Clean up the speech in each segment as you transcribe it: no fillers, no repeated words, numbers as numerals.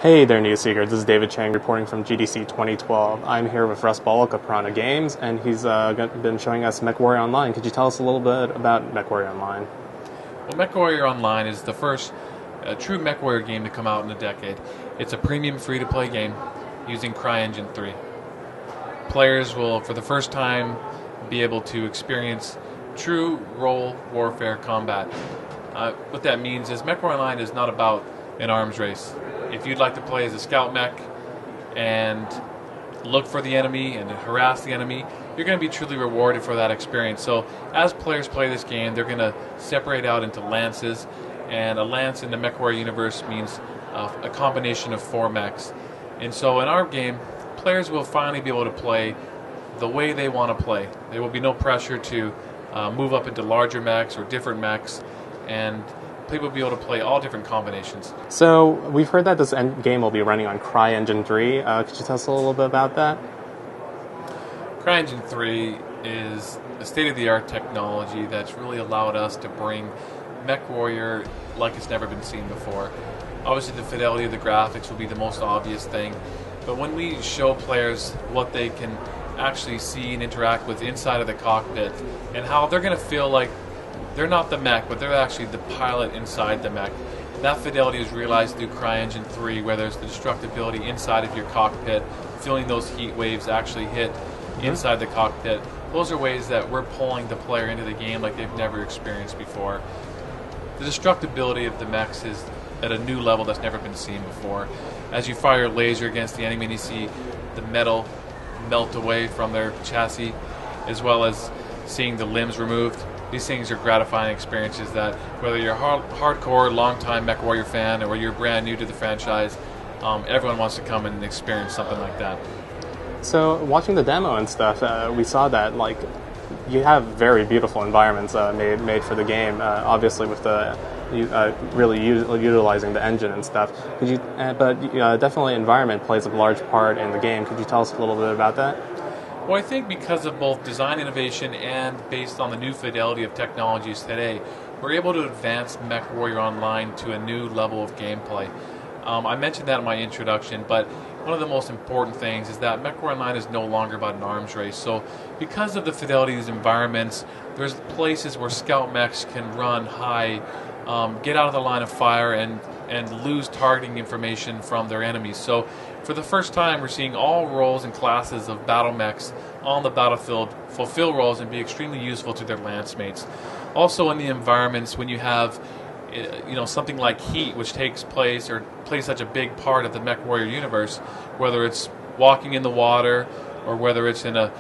Hey there, Neoseeker. This is David Chang reporting from GDC 2012. I'm here with Russ Bullock of Piranha Games, and he's been showing us MechWarrior Online. Could you tell us a little bit about MechWarrior Online? Well, MechWarrior Online is the first true MechWarrior game to come out in a decade. It's a premium free-to-play game using CryEngine 3. Players will, for the first time, be able to experience true role warfare combat. What that means is MechWarrior Online is not about an arms race. If you'd like to play as a scout mech and look for the enemy and harass the enemy, you're going to be truly rewarded for that experience. So as players play this game, they're going to separate out into lances, and a lance in the MechWarrior universe means a combination of 4 mechs. And so in our game, players will finally be able to play the way they want to play. There will be no pressure to move up into larger mechs or different mechs, and people will be able to play all different combinations. So we've heard that this game will be running on CryEngine 3. Could you tell us a little bit about that? CryEngine 3 is a state-of-the-art technology that's really allowed us to bring MechWarrior like it's never been seen before. Obviously the fidelity of the graphics will be the most obvious thing, but when we show players what they can actually see and interact with inside of the cockpit and how they're going to feel like they're not the mech, but they're actually the pilot inside the mech. That fidelity is realized through CryEngine 3, where there's the destructibility inside of your cockpit, feeling those heat waves actually hit inside the cockpit. Those are ways that we're pulling the player into the game like they've never experienced before. The destructibility of the mechs is at a new level that's never been seen before. As you fire a laser against the enemy and you see the metal melt away from their chassis, as well as seeing the limbs removed, these things are gratifying experiences that, whether you're a hardcore, long-time MechWarrior fan or you're brand new to the franchise, everyone wants to come and experience something like that. So watching the demo and stuff, we saw that you have very beautiful environments made for the game. Obviously, with the really utilizing the engine and stuff. Definitely environment plays a large part in the game. Could you tell us a little bit about that? Well, I think because of both design innovation and based on the new fidelity of technologies today, we're able to advance MechWarrior Online to a new level of gameplay. I mentioned that in my introduction, but one of the most important things is that MechWarrior Online is no longer about an arms race. So because of the fidelity of these environments, there's places where scout mechs can run high, get out of the line of fire, and lose targeting information from their enemies. So for the first time, we're seeing all roles and classes of battle mechs on the battlefield fulfill roles and be extremely useful to their lance mates. Also in the environments, when you have something like heat, which takes place or plays such a big part of the MechWarrior universe, whether it's walking in the water or whether it's in a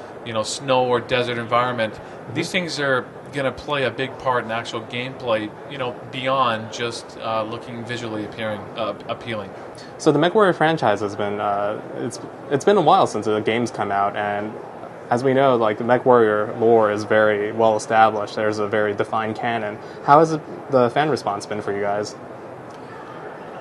snow or desert environment, these things are going to play a big part in actual gameplay, beyond just looking visually appealing. So the MechWarrior franchise has been it's been a while since the game's come out, and as we know, the MechWarrior lore is very well established. There's a very defined canon. How has the fan response been for you guys?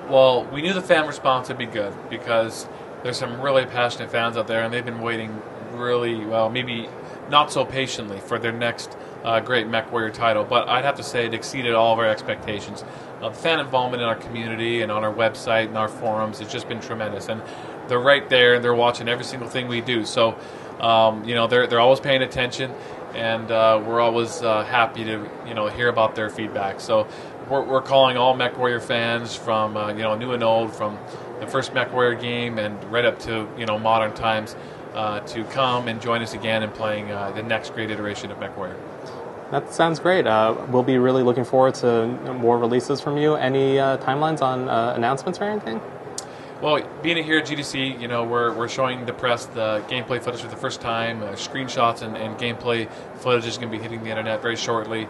Well, we knew the fan response would be good because there's some really passionate fans out there, and they've been waiting really, well, maybe not so patiently for their next great MechWarrior title, but I'd have to say it exceeded all of our expectations. The fan involvement in our community and on our website and our forums has just been tremendous, and they're right there and they're watching every single thing we do. So, they're always paying attention, and we're always happy to hear about their feedback. So we're calling all MechWarrior fans from new and old, from the first MechWarrior game and right up to modern times, to come and join us again in playing the next great iteration of MechWarrior. That sounds great. We'll be really looking forward to more releases from you. Any timelines on announcements or anything? Well, being here at GDC, we're showing the press the gameplay footage for the first time. Screenshots and gameplay footage is going to be hitting the internet very shortly.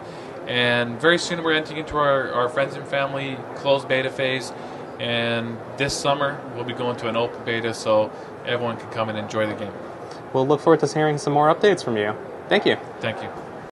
And very soon we're entering into our friends and family closed beta phase. And this summer we'll be going to an open beta so everyone can come and enjoy the game. We'll look forward to hearing some more updates from you. Thank you. Thank you.